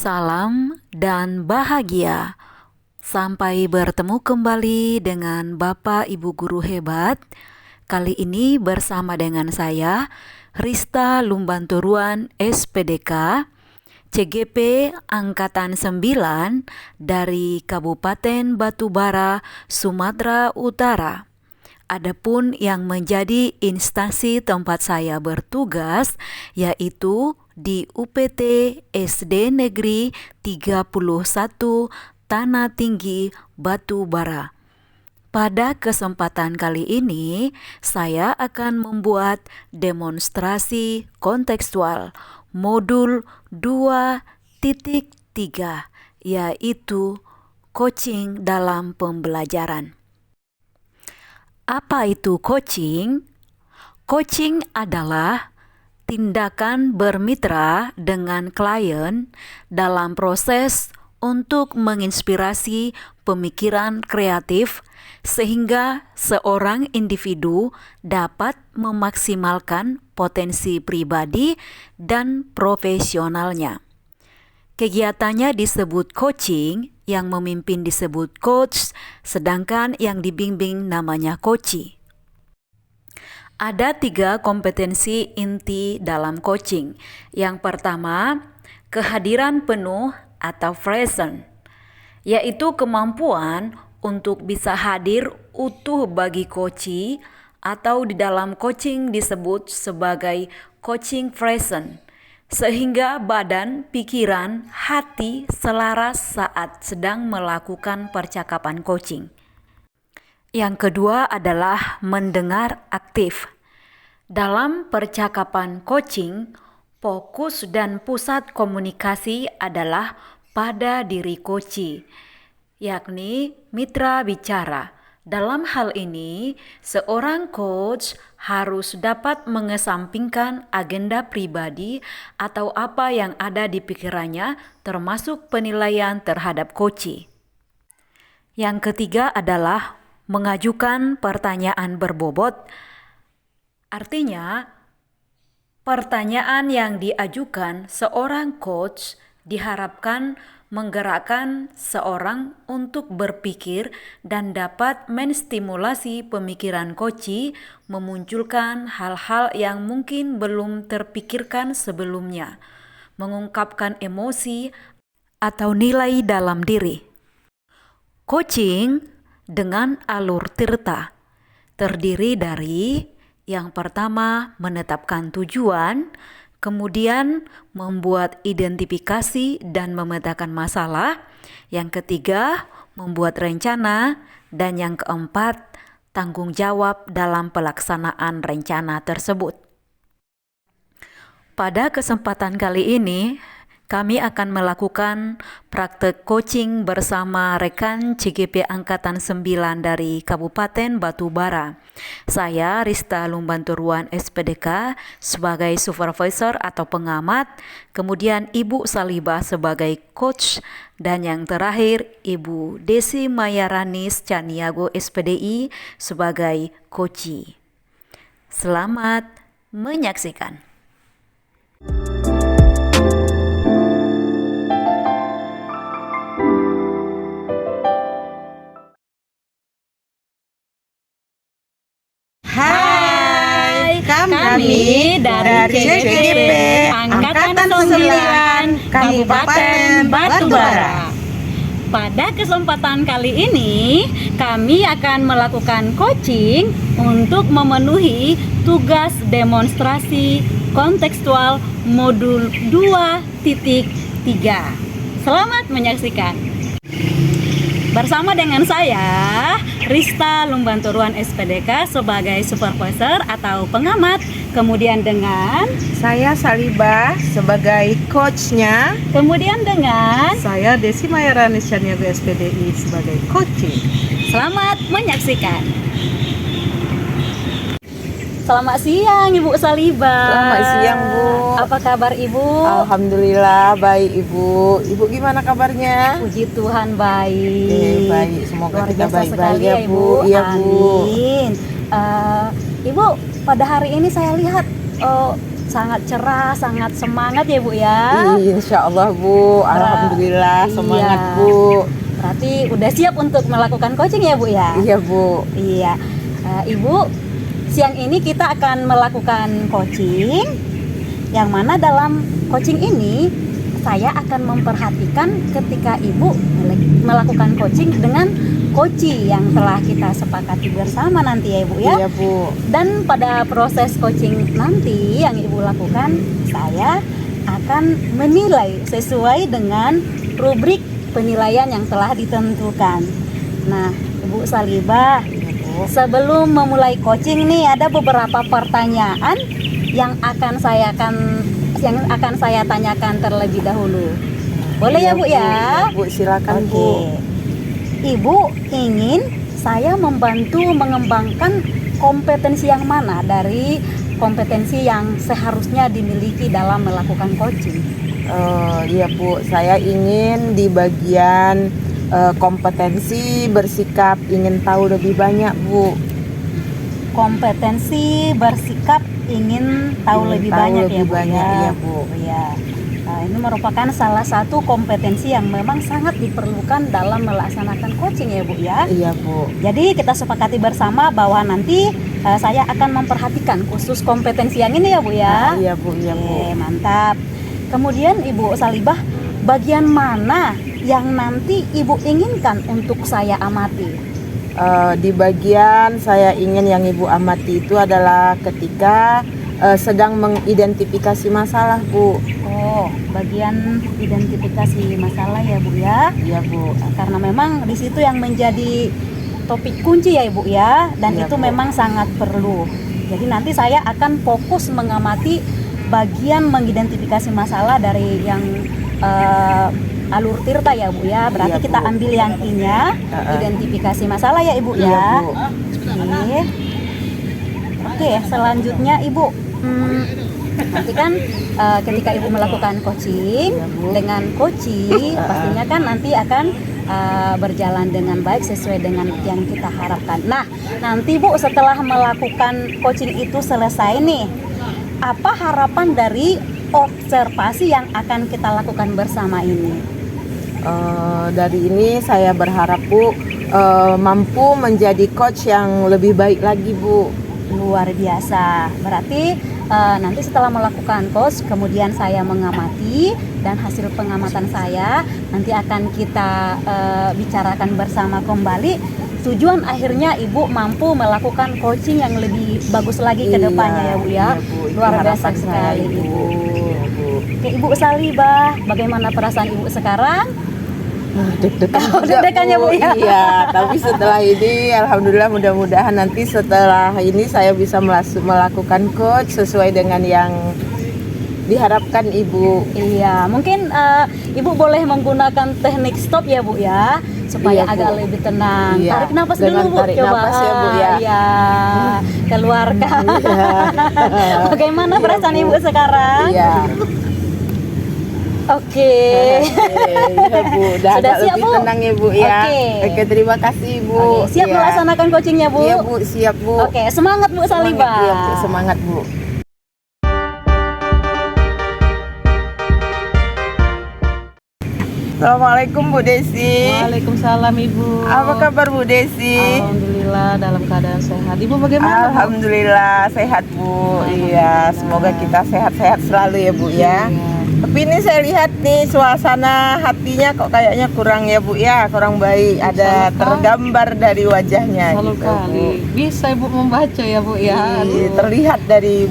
salam dan bahagia. Sampai bertemu kembali dengan Bapak Ibu Guru hebat. Kali ini bersama dengan saya, Rista Lumbanturuan SPDK, CGP Angkatan 9 dari Kabupaten Batubara, Sumatera Utara. Adapun yang menjadi instansi tempat saya bertugas yaitu di UPT SD Negeri 31 Tanah Tinggi Batubara. Pada kesempatan kali ini, saya akan membuat demonstrasi kontekstual modul 2.3, yaitu coaching dalam pembelajaran. Apa itu coaching? Coaching adalah tindakan bermitra dengan klien dalam proses untuk menginspirasi pemikiran kreatif sehingga seorang individu dapat memaksimalkan potensi pribadi dan profesionalnya. Kegiatannya disebut coaching, yang memimpin disebut coach, sedangkan yang dibimbing namanya coachee. Ada 3 kompetensi inti dalam coaching. Yang pertama, kehadiran penuh atau present, yaitu kemampuan untuk bisa hadir utuh bagi coachee, atau di dalam coaching disebut sebagai coaching present, sehingga badan, pikiran, hati selaras saat sedang melakukan percakapan coaching. Yang kedua adalah mendengar aktif. Dalam percakapan coaching, fokus dan pusat komunikasi adalah pada diri coachee, yakni mitra bicara. Dalam hal ini, seorang coach harus dapat mengesampingkan agenda pribadi atau apa yang ada di pikirannya, termasuk penilaian terhadap coachee. Yang ketiga adalah mengajukan pertanyaan berbobot. Artinya, pertanyaan yang diajukan seorang coach diharapkan menggerakkan seorang untuk berpikir dan dapat menstimulasi pemikiran coachee, memunculkan hal-hal yang mungkin belum terpikirkan sebelumnya, mengungkapkan emosi atau nilai dalam diri. Coaching dengan alur tirta terdiri dari yang pertama menetapkan tujuan, kemudian membuat identifikasi dan memetakan masalah, yang ketiga membuat rencana, dan yang keempat tanggung jawab dalam pelaksanaan rencana tersebut. Pada kesempatan kali ini, kami akan melakukan praktek coaching bersama rekan CGP Angkatan 9 dari Kabupaten Batubara. Saya Rista Lumbanturuan SPDK sebagai supervisor atau pengamat, kemudian Ibu Salibah sebagai coach, dan yang terakhir Ibu Desi Mayaranis Caniago SPDI sebagai coachee. Selamat menyaksikan. Hai, kami dari CGP Angkatan 9 Kabupaten Batubara. Pada kesempatan kali ini, kami akan melakukan coaching untuk memenuhi tugas demonstrasi kontekstual modul 2.3. Selamat menyaksikan. Bersama dengan saya, Rista Lumbanturuan SPDK sebagai supervisor atau pengamat, kemudian dengan Saya Salibah sebagai coachnya. kemudian dengan Saya Desi Mayarani Caniago SPDI sebagai coaching. selamat menyaksikan. Selamat siang Ibu Salibah. Selamat siang, Bu. Apa kabar Ibu? Alhamdulillah baik Ibu. Ibu gimana kabarnya? Puji Tuhan baik. Baik, semoga Luar kita biasa baik-baik sekali ya Bu. Iya Bu. Amin. Ibu, pada hari ini saya lihat sangat cerah, sangat semangat ya Bu ya. Insya Allah Bu, alhamdulillah semangat Iya. Bu. Berarti udah siap untuk melakukan coaching ya Bu ya? Iya Bu. Iya. Ibu, siang ini kita akan melakukan coaching, yang mana dalam coaching ini saya akan memperhatikan ketika Ibu melakukan coaching dengan coach yang telah kita sepakati bersama nanti ya Ibu ya. Iya Bu. Dan pada proses coaching nanti yang Ibu lakukan, saya akan menilai sesuai dengan rubrik penilaian yang telah ditentukan. Nah, Ibu Salibah, sebelum memulai coaching nih ada beberapa pertanyaan yang akan saya tanyakan terlebih dahulu. Boleh Iya, ya Bu ya? Iya Bu, silakan Oke. Bu. Ibu ingin saya membantu mengembangkan kompetensi yang mana dari kompetensi yang seharusnya dimiliki dalam melakukan coaching? Iya Bu, saya ingin di bagian kompetensi bersikap, ingin tahu lebih banyak Bu. Kompetensi bersikap ingin tahu lebih banyak ya Bu ya. Iya Bu. Ya. Nah, ini merupakan salah satu kompetensi yang memang sangat diperlukan dalam melaksanakan coaching ya Bu ya. Iya Bu. Jadi kita sepakati bersama bahwa nanti saya akan memperhatikan khusus kompetensi yang ini ya Bu ya. Iya Bu, iya Bu. Oke, mantap. Kemudian Ibu Salibah, bagian mana yang nanti Ibu inginkan untuk saya amati? Di bagian saya ingin yang Ibu amati itu adalah ketika sedang mengidentifikasi masalah Bu. Oh, bagian identifikasi masalah ya Bu ya. Iya Bu. Karena memang di situ yang menjadi topik kunci ya Ibu ya, dan Iya, itu Bu. memang sangat perlu. Jadi nanti saya akan fokus mengamati bagian mengidentifikasi masalah dari yang alur tirta ya Bu ya. Berarti Iya, kita Bu. ambil yang I-nya, identifikasi masalah ya Ibu Iya, ya. Bu. Oke. Oke, selanjutnya Ibu, nanti kan ketika Ibu melakukan coaching Iya, Bu. dengan coaching, pastinya kan nanti akan berjalan dengan baik sesuai dengan yang kita harapkan. Nah, nanti Bu setelah melakukan coaching itu selesai nih, apa harapan dari observasi yang akan kita lakukan bersama ini? Dari ini saya berharap Bu mampu menjadi coach yang lebih baik lagi Bu. Luar biasa. Berarti nanti setelah melakukan coach, kemudian saya mengamati, dan hasil pengamatan saya nanti akan kita bicarakan bersama kembali. Tujuan akhirnya Ibu mampu melakukan coaching yang lebih bagus lagi ke depannya ya Bu ya. Iya, Bu. Itu Luar biasa harapan saya, sekali Ibu. Ibu. Iya, Bu. Oke, Ibu Salibah, bagaimana perasaan Ibu sekarang? Deg-degan Oh, juga, deg-degan ya, Bu, ya? Iya, tapi setelah ini alhamdulillah mudah-mudahan nanti setelah ini saya bisa melakukan coach sesuai dengan yang diharapkan Ibu. Iya, mungkin Ibu boleh menggunakan teknik stop ya Bu ya, supaya Iya, Bu. agak lebih tenang. Iya, Tarik nafas dengan dulu Bu, tarik coba. nafas ya, Bu, ya. Iya, keluarkan. Iya. Bagaimana Iya, perasaan Bu. Ibu sekarang? Iya. Oke. Iya Bu, udah Sudah agak siap, lebih Bu? tenang ya Bu ya. Oke. Oke, terima kasih Bu. Oke, siap Iya. melaksanakan coachingnya Bu? Iya Bu, siap Bu. Oke, semangat Bu Salibah. Semangat, iya Bu, semangat Bu. Assalamualaikum Bu Desi. Waalaikumsalam Ibu. Apa kabar Bu Desi? Alhamdulillah dalam keadaan sehat. Ibu bagaimana? Bu? Alhamdulillah sehat Bu. Iya, semoga kita sehat-sehat selalu ya Bu ya. Iya. Tapi ini saya lihat nih suasana hatinya kok kayaknya kurang ya Bu ya, kurang baik. Ada Selalu tergambar dari wajahnya Selalu gitu kali. Bu. Bisa Ibu membaca ya Bu ya. Iya, Aduh. terlihat dari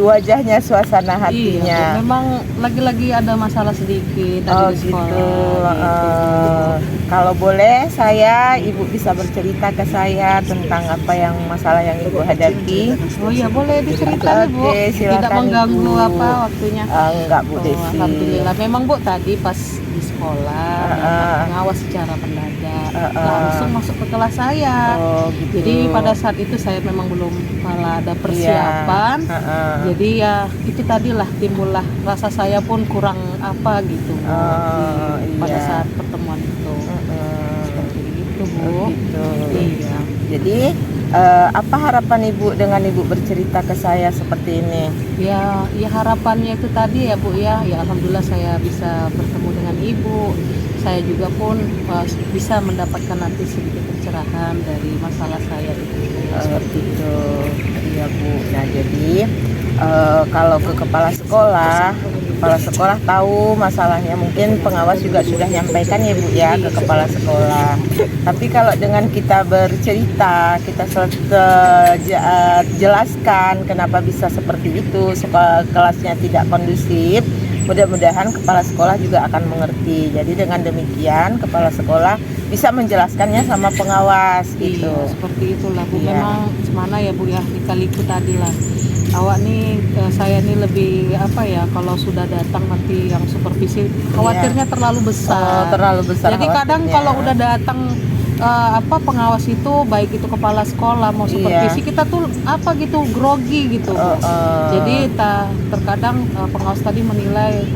wajahnya suasana Iya, hatinya. Bu. Memang lagi-lagi ada masalah sedikit tadi Oh di gitu. sekolah. Kalau boleh Ibu bisa bercerita ke saya tentang apa yang masalah yang Ibu hadapi. Oh iya, boleh diceritain Bu. Oke, silakan, Tidak mengganggu Ibu. apa waktunya. Enggak Bu Oh, Desi. alhamdulillah. Memang Bu tadi pas di sekolah pengawas secara mendadak langsung masuk ke kelas saya. Oh gitu. Jadi pada saat itu saya memang belum malah ada persiapan. Iya. Jadi ya itu tadilah timbullah rasa saya pun kurang apa gitu Bu, Oh, pada iya. saat pertemuan itu. Seperti itu Bu. Gitu. Iya. Jadi Apa harapan Ibu dengan Ibu bercerita ke saya seperti ini? Ya, harapannya itu tadi ya Bu ya. Ya alhamdulillah saya bisa bertemu dengan Ibu. Saya juga pun bisa mendapatkan nanti sedikit pencerahan dari masalah saya itu. Seperti itu, iya Bu. Nah jadi kalau ke kepala sekolah tahu masalahnya, mungkin pengawas juga sudah nyampaikan ya Bu ya ke kepala sekolah. Tapi kalau dengan kita bercerita, kita jelaskan kenapa bisa seperti itu, kelasnya tidak kondusif, mudah-mudahan kepala sekolah juga akan mengerti. Jadi dengan demikian kepala sekolah bisa menjelaskannya sama pengawas gitu. Iya, seperti itulah Bu. Iya. Memang semana ya Bu ya, dikaliku tadi lah. Awak nih, saya nih lebih apa ya, kalau sudah datang nanti yang supervisi khawatirnya terlalu besar. Terlalu besar. Jadi kadang khawatirnya. kalau udah datang pengawas itu, baik itu kepala sekolah mau supervisi, kita tuh apa gitu grogi gitu. Jadi terkadang pengawas tadi menilai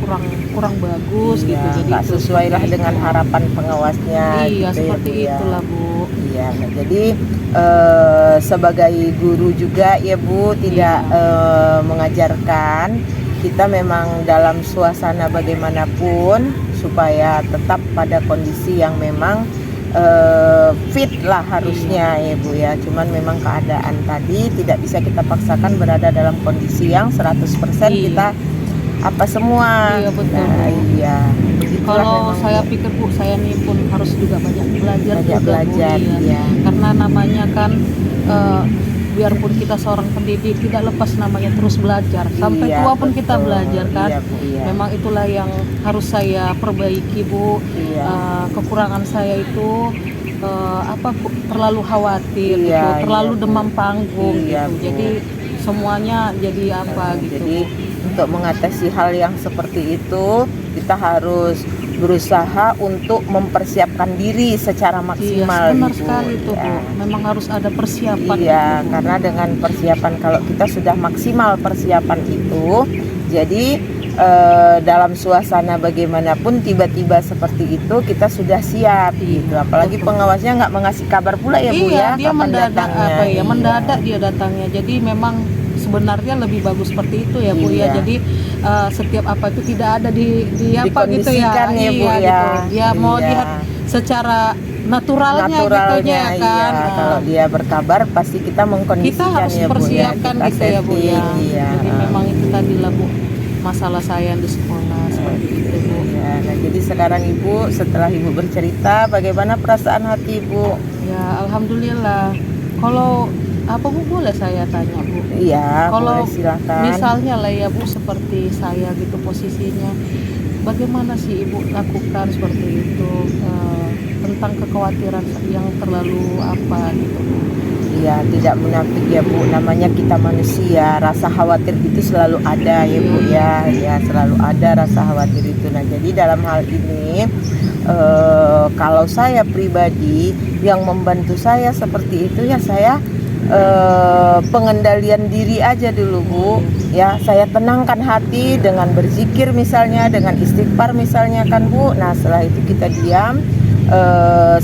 kurang bagus gitu. Jadi nggak sesuai lah dengan harapan pengawasnya. Iya, gitu seperti ya, Bu, ya. itulah Bu. Iya, nah, jadi sebagai guru juga ya Bu, tidak mengajarkan, kita memang dalam suasana bagaimanapun supaya tetap pada kondisi yang memang fit lah harusnya ya Bu ya. Cuman memang keadaan tadi tidak bisa kita paksakan berada dalam kondisi yang 100% kita apa semua. Iya, betul. Nah, iya. Begitulah Kalau memang, saya Bu. pikir Bu, saya nih pun harus juga banyak belajar juga Bu, belajar, iya. iya. Karena namanya kan biarpun kita seorang pendidik, tidak lepas namanya terus belajar. Sampai Iya, tua pun kita betul. belajar kan. Iya, Bu, iya. Memang itulah yang harus saya perbaiki Bu. Iya. Kekurangan saya itu terlalu khawatir Iya, gitu, terlalu iya, Bu. demam panggung Iya, gitu. Bu. Jadi semuanya jadi apa gitu. Jadi Bu. untuk mengatasi hal yang seperti itu, kita harus berusaha untuk mempersiapkan diri secara maksimal. Iya, benar Bu. sekali itu Bu. Ya. Memang harus ada persiapan. Iya, gitu, Bu. karena dengan persiapan, kalau kita sudah maksimal persiapan itu, jadi dalam suasana bagaimanapun tiba-tiba seperti itu kita sudah siap gitu. Apalagi betul. pengawasnya nggak mengasih kabar pula ya Bu Iya, ya, dia kapan mendadak datangnya. apa ya, Iya. mendadak dia datangnya. Jadi memang sebenarnya lebih bagus seperti itu ya Bu ya. Iya. Jadi setiap apa itu tidak ada di apa gitu ya. Dikondisikan ya, Bu, Iya ya. gitu. Dia mau Iya. lihat secara naturalnya gitu ya kan. Iya. Kalau dia berkabar pasti kita mengkondisikan Kita harus ya Bu ya. persiapkan Kita gitu ya Bu ya. setting, iya. Jadi memang itu tadi lah Bu, masalah saya di sekolah seperti itu Bu. Ya, nah jadi sekarang Ibu, setelah Ibu bercerita, bagaimana perasaan hati Ibu? Ya alhamdulillah. Kalau apa Bu, boleh saya tanya Bu? Iya, Kalau boleh silakan. misalnya lah ya Bu, seperti saya gitu posisinya, bagaimana sih Ibu lakukan seperti itu, tentang kekhawatiran yang terlalu apa gitu Bu? Iya, tidak munafik ya Bu, namanya kita manusia, rasa khawatir itu selalu ada ya Bu ya. Ya, selalu ada rasa khawatir itu. Nah jadi dalam hal ini kalau saya pribadi, yang membantu saya seperti itu ya saya pengendalian diri aja dulu Bu ya. Saya tenangkan hati dengan berzikir misalnya, dengan istighfar misalnya kan Bu. Nah setelah itu kita diam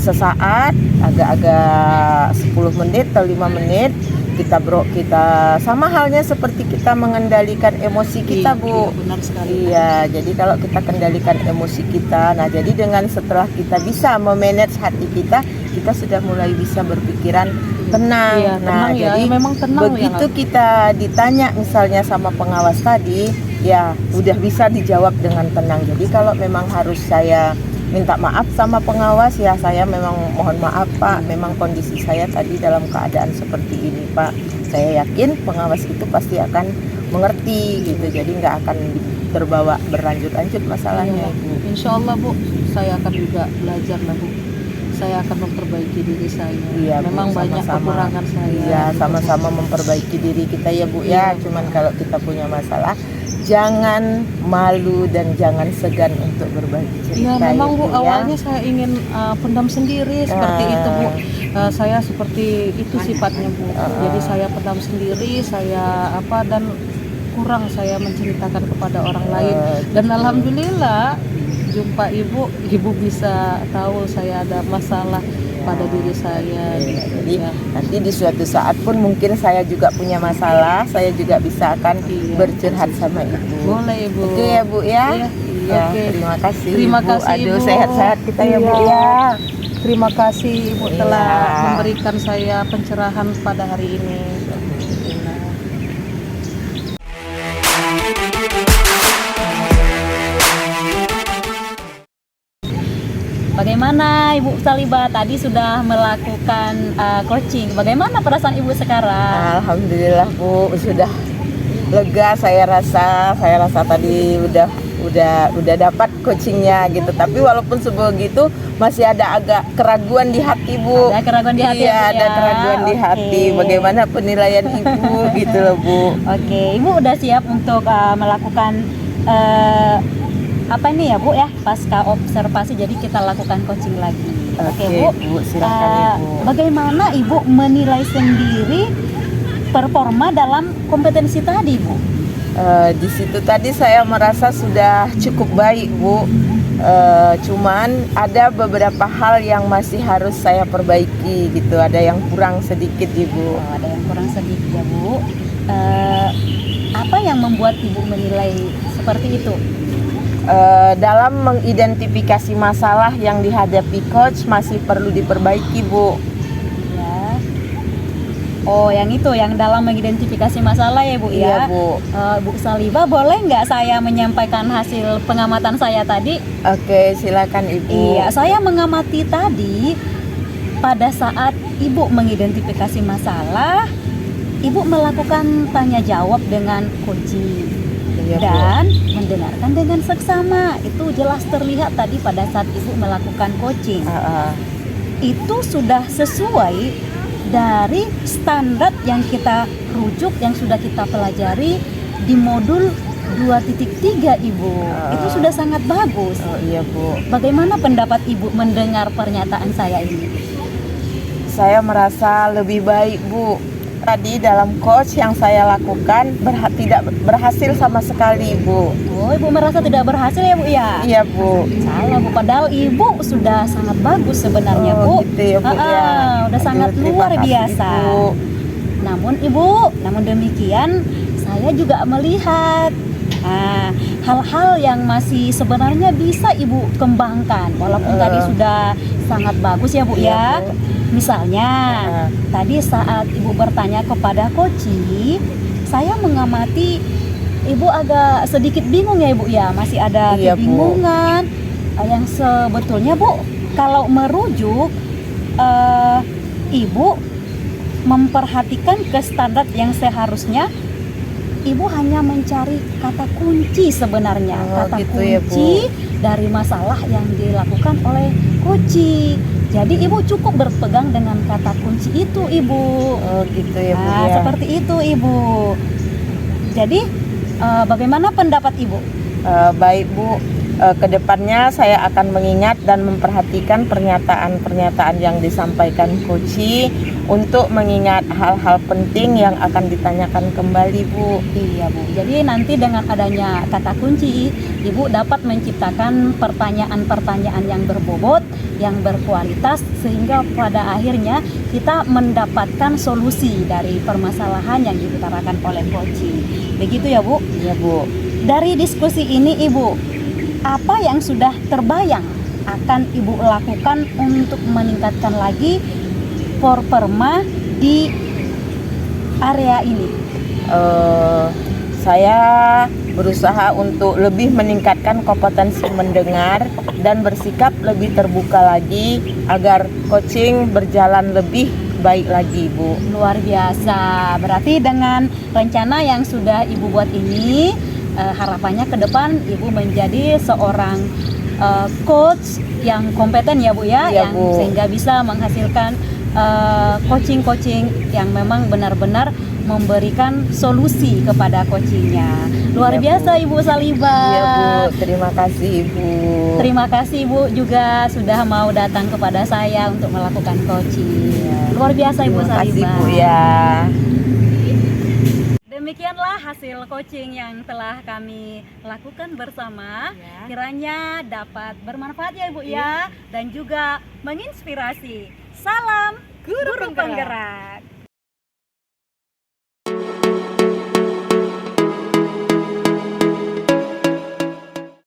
sesaat, agak-agak 10 menit atau 5 menit, kita sama halnya seperti kita mengendalikan emosi kita Bu. Iya, benar sekali. Iya, jadi kalau kita kendalikan emosi kita, nah jadi dengan setelah kita bisa memanage hati kita sudah mulai bisa berpikiran tenang. Iya, Nah, tenang ya, jadi memang tenang begitu ya. kita ditanya misalnya sama pengawas tadi, ya udah bisa dijawab dengan tenang. Jadi kalau memang harus saya minta maaf sama pengawas, ya saya memang mohon maaf Pak, memang kondisi saya tadi dalam keadaan seperti ini Pak. Saya yakin pengawas itu pasti akan mengerti gitu, jadi nggak akan terbawa berlanjut-lanjut masalahnya Iya, Ibu. Insya Allah Bu, saya akan juga belajar lah Bu. Saya akan memperbaiki diri saya. Iya, Bu, Memang banyak sama-sama. kekurangan saya. Iya, sama-sama memperbaiki diri kita ya Bu ya. Iya. Cuman kalau kita punya masalah, jangan malu dan jangan segan untuk berbagi Iya, cerita. memang ya, Bu, ya. awalnya saya ingin pendam sendiri seperti itu Bu. Saya seperti itu sifatnya Bu. Jadi saya pendam sendiri, saya dan kurang saya menceritakan kepada orang lain. Dan alhamdulillah jumpa ibu bisa tahu saya ada masalah pada diri saya. Iya, gitu, jadi ya. nanti di suatu saat pun mungkin saya juga punya masalah, saya juga bisa akan Iya. bercurhat sama ibu. Boleh Ibu. Oke ya Bu ya. Iya, Ya, oke. terima kasih. Terima Ibu. kasih, Aduh, Ibu. sehat-sehat kita ya Bu Iya. ya. Terima kasih Ibu Iya. telah memberikan saya pencerahan pada hari ini. Alhamdulillah. Bagaimana Ibu Saliba tadi sudah melakukan coaching? Bagaimana perasaan Ibu sekarang? Alhamdulillah Bu, sudah lega saya rasa tadi udah dapat coachingnya gitu. Tapi walaupun sebegitu masih ada agak keraguan di hati Bu. Ada keraguan di hati Iya, ya, Bu, ada ya? keraguan di Oke. hati. Bagaimana penilaian Ibu gitu loh Bu. Oke, Ibu udah siap untuk melakukan apa ini ya Bu ya, pasca observasi, jadi kita lakukan coaching lagi. Oke Bu, silakan Ibu. bagaimana Ibu menilai sendiri performa dalam kompetensi tadi Bu? Di situ tadi saya merasa sudah cukup baik Bu. Cuman ada beberapa hal yang masih harus saya perbaiki gitu. Ada yang kurang sedikit Ibu. Oh, ada yang kurang sedikit ya Bu. Apa yang membuat Ibu menilai seperti itu? Dalam mengidentifikasi masalah yang dihadapi coach masih perlu diperbaiki Bu. Ya. Oh, yang itu, yang dalam mengidentifikasi masalah ya Bu Iya ya. Bu. Bu Saliba, boleh nggak saya menyampaikan hasil pengamatan saya tadi? Oke, silakan Ibu. Iya, saya mengamati tadi pada saat Ibu mengidentifikasi masalah, Ibu melakukan tanya jawab dengan coaching. Iya, Bu. Dan mendengarkan dengan seksama. Itu jelas terlihat tadi pada saat Ibu melakukan coaching. Itu sudah sesuai dari standar yang kita rujuk, yang sudah kita pelajari di modul 2.3 Ibu. Itu sudah sangat bagus. Oh iya Bu. Bagaimana pendapat Ibu mendengar pernyataan saya ini? Saya merasa lebih baik Bu. Tadi dalam coach yang saya lakukan tidak berhasil sama sekali Bu. Oh, Ibu merasa tidak berhasil ya Bu ya? Iya Bu. Salah Bu, padahal Ibu sudah sangat bagus sebenarnya Bu. Gitu ya Bu ya. Udah Aduh, sangat terima luar kasih, biasa. Bu. Namun demikian saya juga melihat hal-hal yang masih sebenarnya bisa Ibu kembangkan. Walaupun tadi sudah sangat bagus ya Bu Iya, ya. Bu. Misalnya tadi saat Ibu bertanya kepada Koci, saya mengamati Ibu agak sedikit bingung ya Ibu ya, masih ada Iya, Bu. kebingungan yang sebetulnya Bu, kalau merujuk Ibu memperhatikan ke standar yang seharusnya Ibu hanya mencari kata kunci sebenarnya, kata gitu ya, Bu. kunci dari masalah yang dilakukan oleh Koci. Jadi Ibu cukup berpegang dengan kata kunci itu Ibu. Oh gitu ya Bu ya. Seperti itu Ibu. Jadi bagaimana pendapat Ibu? Baik Bu. Kedepannya saya akan mengingat dan memperhatikan pernyataan-pernyataan yang disampaikan Koci untuk mengingat hal-hal penting yang akan ditanyakan kembali Bu. Iya Bu. Jadi nanti dengan adanya kata kunci, Ibu dapat menciptakan pertanyaan-pertanyaan yang berbobot, yang berkualitas, sehingga pada akhirnya kita mendapatkan solusi dari permasalahan yang diutarakan oleh Koci. Begitu ya Bu? Iya Bu. Dari diskusi ini Ibu, apa yang sudah terbayang akan Ibu lakukan untuk meningkatkan lagi performa di area ini? Saya berusaha untuk lebih meningkatkan kompetensi mendengar dan bersikap lebih terbuka lagi agar coaching berjalan lebih baik lagi Bu. Luar biasa. Berarti dengan rencana yang sudah Ibu buat ini, harapannya ke depan Ibu menjadi seorang coach yang kompeten ya Bu ya, Iya, yang Bu. sehingga bisa menghasilkan coaching-coaching yang memang benar-benar memberikan solusi kepada coachingnya. Luar Iya, biasa Ibu Saliba. Iya Bu, terima kasih Ibu. Terima kasih Ibu juga sudah mau datang kepada saya untuk melakukan coaching. Luar biasa Ibu Terima kasih Saliba. Bu ya. Demikianlah hasil coaching yang telah kami lakukan bersama. Kiranya dapat bermanfaat ya Ibu ya, dan juga menginspirasi Salam Guru Guru Penggerak. Penggerak.